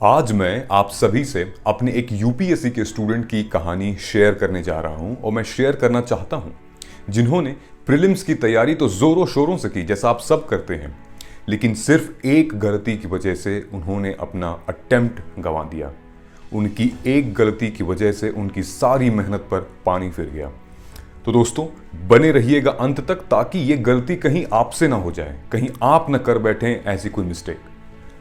आज मैं आप सभी से अपने एक यूपीएससी के स्टूडेंट की कहानी शेयर करने जा रहा हूं और मैं शेयर करना चाहता हूं जिन्होंने प्रीलिम्स की तैयारी तो जोरों शोरों से की जैसा आप सब करते हैं, लेकिन सिर्फ एक गलती की वजह से उन्होंने अपना अटेम्प्ट गंवा दिया। उनकी एक गलती की वजह से उनकी सारी मेहनत पर पानी फिर गया। तो दोस्तों, बने रहिएगा अंत तक ताकि ये गलती कहीं आपसे ना हो जाए, कहीं आप न कर बैठें ऐसी कोई मिस्टेक।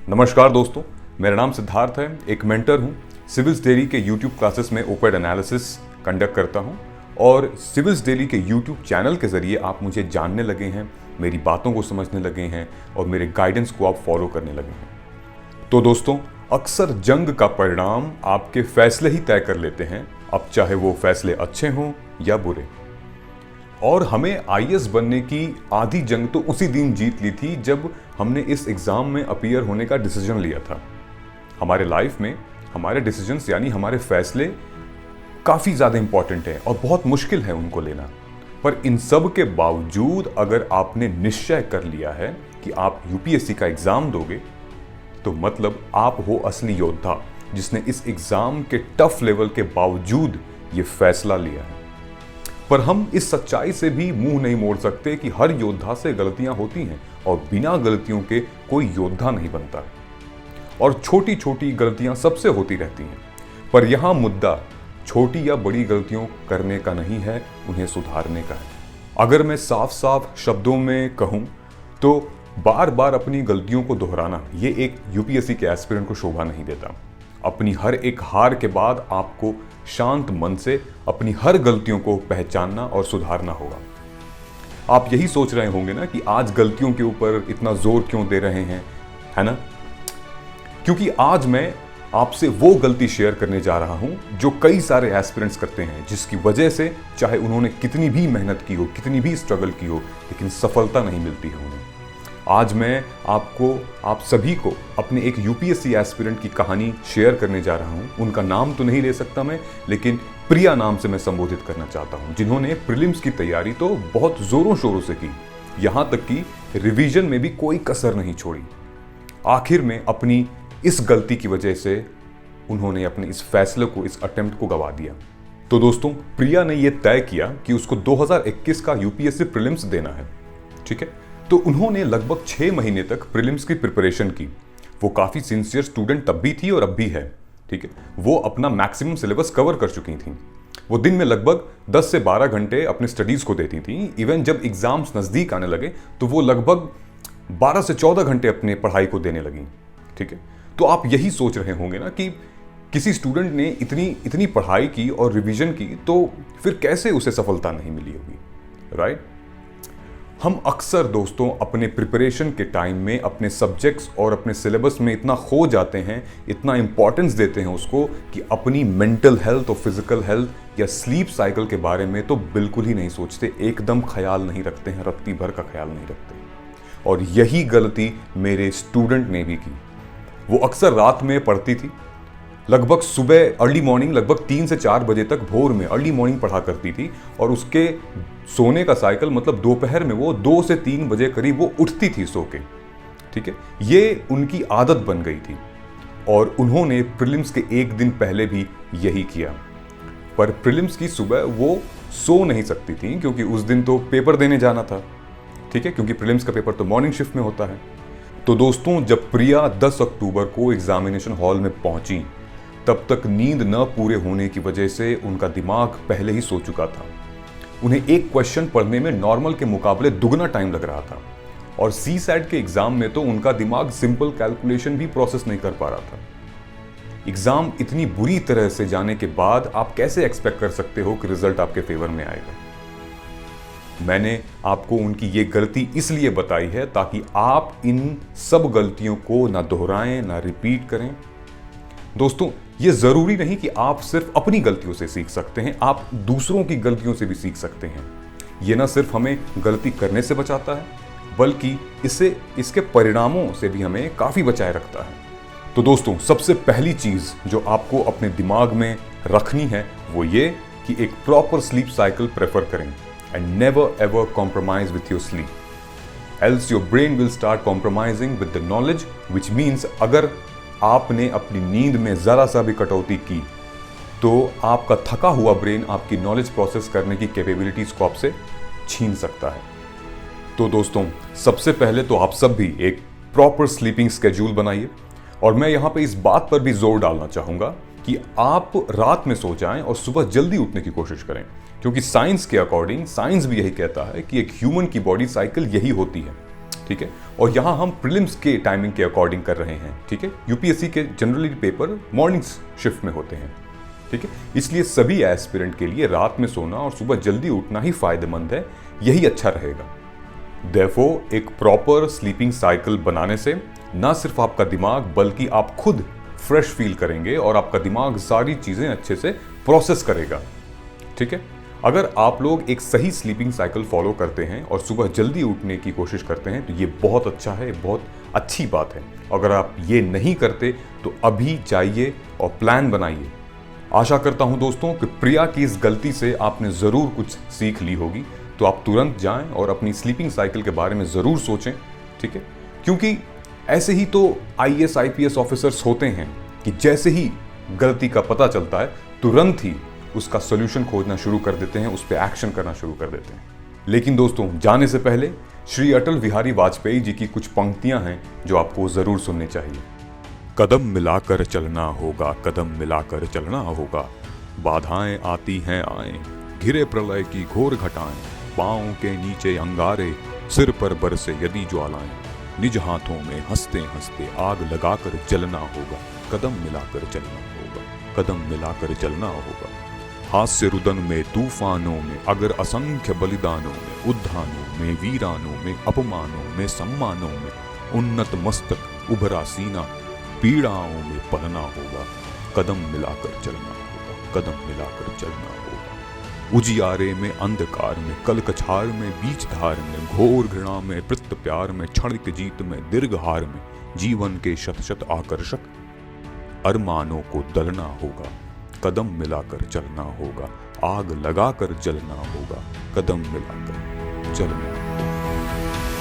नमस्कार दोस्तों, मेरा नाम सिद्धार्थ है, एक मेंटर हूँ। सिविल्स डेली के यूट्यूब क्लासेस में ओपेड एनालिसिस कंडक्ट करता हूँ और सिविल्स डेली के यूट्यूब चैनल के ज़रिए आप मुझे जानने लगे हैं, मेरी बातों को समझने लगे हैं और मेरे गाइडेंस को आप फॉलो करने लगे हैं। तो दोस्तों, अक्सर जंग का परिणाम आपके फैसले ही तय कर लेते हैं, अब चाहे वो फैसले अच्छे हों या बुरे। और हमें आईएएस बनने की आधी जंग तो उसी दिन जीत ली थी जब हमने इस एग्ज़ाम में अपीयर होने का डिसीजन लिया था। हमारे लाइफ में हमारे डिसीजंस यानी हमारे फैसले काफ़ी ज़्यादा इंपॉर्टेंट है और बहुत मुश्किल है उनको लेना। पर इन सब के बावजूद अगर आपने निश्चय कर लिया है कि आप यूपीएससी का एग्ज़ाम दोगे, तो मतलब आप हो असली योद्धा जिसने इस एग्ज़ाम के टफ लेवल के बावजूद ये फैसला लिया है। पर हम इस सच्चाई से भी मुंह नहीं मोड़ सकते कि हर योद्धा से गलतियां होती हैं और बिना गलतियों के कोई योद्धा नहीं बनता और छोटी छोटी गलतियां सबसे होती रहती हैं। पर यहां मुद्दा छोटी या बड़ी गलतियों करने का नहीं है, उन्हें सुधारने का है। अगर मैं साफ साफ शब्दों में कहूं तो बार बार अपनी गलतियों को दोहराना ये एक यूपीएससी के एस्पिरेंट को शोभा नहीं देता। अपनी हर एक हार के बाद आपको शांत मन से अपनी हर गलतियों को पहचानना और सुधारना होगा। आप यही सोच रहे होंगे ना कि आज गलतियों के ऊपर इतना जोर क्यों दे रहे हैं, है ना? क्योंकि आज मैं आपसे वो गलती शेयर करने जा रहा हूं जो कई सारे एस्पिरेंट्स करते हैं, जिसकी वजह से चाहे उन्होंने कितनी भी मेहनत की हो, कितनी भी स्ट्रगल की हो, लेकिन सफलता नहीं मिलती है उन्हें। आज मैं आप सभी को अपने एक यूपीएससी एस्पिरेंट की कहानी शेयर करने जा रहा हूं। उनका नाम तो नहीं ले सकता मैं, लेकिन प्रिया नाम से मैं संबोधित करना चाहता हूं, जिन्होंने प्रीलिम्स की तैयारी तो बहुत जोरों शोरों से की, यहां तक कि रिवीजन में भी कोई कसर नहीं छोड़ी। आखिर में अपनी इस गलती की वजह से उन्होंने अपने इस फैसले को, इस अटेम्प्ट को गंवा दिया। तो दोस्तों, प्रिया ने यह तय किया कि उसको 2021 का यूपीएससी प्रीलिम्स देना है, ठीक है? तो उन्होंने लगभग 6 महीने तक प्रीलिम्स की प्रिपरेशन की। वो काफ़ी सिंसियर स्टूडेंट तब भी थी और अब भी है, ठीक है? वो अपना मैक्सिमम सिलेबस कवर कर चुकी थी। वो दिन में लगभग 10 से 12 घंटे अपने स्टडीज़ को देती थी। इवन जब एग्ज़ाम्स नज़दीक आने लगे तो वो लगभग 12 से 14 घंटे अपने पढ़ाई को देने लगी, ठीक है? तो आप यही सोच रहे होंगे ना कि किसी स्टूडेंट ने इतनी पढ़ाई की और रिवीजन की, तो फिर कैसे उसे सफलता नहीं मिली होगी, राइट? हम अक्सर दोस्तों अपने प्रिपरेशन के टाइम में अपने सब्जेक्ट्स और अपने सिलेबस में इतना खो जाते हैं, इतना इंपॉर्टेंस देते हैं उसको, कि अपनी मेंटल हेल्थ और फिजिकल हेल्थ या स्लीप साइकिल के बारे में तो बिल्कुल ही नहीं सोचते, एकदम ख्याल नहीं रखते हैं, रत्ती भर का ख्याल नहीं रखते। और यही गलती मेरे स्टूडेंट ने भी की। वो अक्सर रात में पढ़ती थी, लगभग सुबह अर्ली मॉर्निंग लगभग 3 से 4 बजे तक भोर में अर्ली मॉर्निंग पढ़ा करती थी और उसके सोने का साइकिल मतलब दोपहर में वो 2 से 3 बजे करीब वो उठती थी सो के, ठीक है? ये उनकी आदत बन गई थी और उन्होंने प्रीलिम्स के एक दिन पहले भी यही किया। पर प्रीलिम्स की सुबह वो सो नहीं सकती थी क्योंकि उस दिन तो पेपर देने जाना था, ठीक है? क्योंकि प्रीलिम्स का पेपर तो मॉर्निंग शिफ्ट में होता है। तो दोस्तों, जब प्रिया 10 अक्टूबर को एग्जामिनेशन हॉल में पहुंची, तब तक नींद न पूरे होने की वजह से उनका दिमाग पहले ही सो चुका था। उन्हें एक क्वेश्चन पढ़ने में नॉर्मल के मुकाबले दुगना टाइम लग रहा था और सीसैट के एग्जाम में तो उनका दिमाग सिंपल कैलकुलेशन भी प्रोसेस नहीं कर पा रहा था। एग्जाम इतनी बुरी तरह से जाने के बाद आप कैसे एक्सपेक्ट कर सकते हो कि रिजल्ट आपके फेवर में आएगा? मैंने आपको उनकी ये गलती इसलिए बताई है ताकि आप इन सब गलतियों को ना दोहराएं, ना रिपीट करें। दोस्तों, ये जरूरी नहीं कि आप सिर्फ अपनी गलतियों से सीख सकते हैं, आप दूसरों की गलतियों से भी सीख सकते हैं। ये ना सिर्फ हमें गलती करने से बचाता है, बल्कि इसके परिणामों से भी हमें काफी बचाए रखता है। तो दोस्तों, सबसे पहली चीज जो आपको अपने दिमाग में रखनी है वो ये कि एक प्रॉपर स्लीप साइकिल प्रेफर करें and never ever compromise with your sleep, else your brain will start compromising with the knowledge, which means अगर आपने अपनी नींद में जरा सा भी कटौती की तो आपका थका हुआ ब्रेन आपकी नॉलेज प्रोसेस करने की कैपेबिलिटीज को आपसे छीन सकता है। तो दोस्तों, सबसे पहले तो आप सब भी एक प्रॉपर स्लीपिंग स्केड्यूल बनाइए। और मैं यहां पे इस बात पर भी जोर डालना चाहूंगा कि आप रात में सो जाएं और सुबह जल्दी उठने की कोशिश करें, क्योंकि साइंस के अकॉर्डिंग साइंस भी यही कहता है कि एक ह्यूमन की बॉडी साइकिल यही होती है। ठीक है, और यहां हम प्रीलिम्स के टाइमिंग के अकॉर्डिंग कर रहे हैं। ठीक है, यूपीएससी के जनरली पेपर मॉर्निंग शिफ्ट में होते हैं। ठीक है, इसलिए सभी एस्पिरेंट के लिए रात में सोना और सुबह जल्दी उठना ही फायदेमंद है, यही अच्छा रहेगा। देयरफॉर एक प्रॉपर स्लीपिंग साइकिल बनाने से ना सिर्फ आपका दिमाग बल्कि आप खुद फ्रेश फील करेंगे और आपका दिमाग सारी चीजें अच्छे से प्रोसेस करेगा। ठीक है, अगर आप लोग एक सही स्लीपिंग साइकिल फॉलो करते हैं और सुबह जल्दी उठने की कोशिश करते हैं तो ये बहुत अच्छा है, बहुत अच्छी बात है। अगर आप ये नहीं करते तो अभी जाइए और प्लान बनाइए। आशा करता हूं दोस्तों कि प्रिया की इस गलती से आपने जरूर कुछ सीख ली होगी, तो आप तुरंत जाएं और अपनी स्लीपिंग साइकिल के बारे में जरूर सोचें। ठीक है, क्योंकि ऐसे ही तो आईएएस आईपीएस ऑफिसर्स होते हैं कि जैसे ही गलती का पता चलता है तुरंत ही उसका सॉल्यूशन खोजना शुरू कर देते हैं, उस पर एक्शन करना शुरू कर देते हैं। लेकिन दोस्तों, जाने से पहले श्री अटल बिहारी वाजपेयी जी की कुछ पंक्तियां हैं जो आपको जरूर सुननी चाहिए। कदम मिलाकर चलना होगा, कदम मिलाकर चलना होगा, बाधाएं आती हैं आए, घिरे प्रलय की घोर घटाएं, पांव के नीचे अंगारे, सिर पर बरसे यदि ज्वालाएं, निज हाथों में हंसते हंसते आग लगाकर जलना होगा, कदम मिलाकर चलना होगा, कदम मिलाकर चलना होगा। हास्य रुदन में तूफानों में अगर असंख्य बलिदानों में, उद्धानों में, वीरानों में, अपमानों में, सम्मानों में, उन्नत मस्तक उभरा सीना, पीड़ाओं में पलना होगा, कदम मिलाकर चलना होगा, कदम मिलाकर चलना होगा। उजियारे में, अंधकार में, कलकछार में, बीच धार में, घोर घृणा में, प्रत प्यार में, क्षणिक जीत में, दीर्घ हार में, जीवन के शत शत आकर्षक अरमानों को दलना होगा, कदम मिलाकर चलना होगा, आग लगाकर जलना होगा, कदम मिलाकर चलना होगा।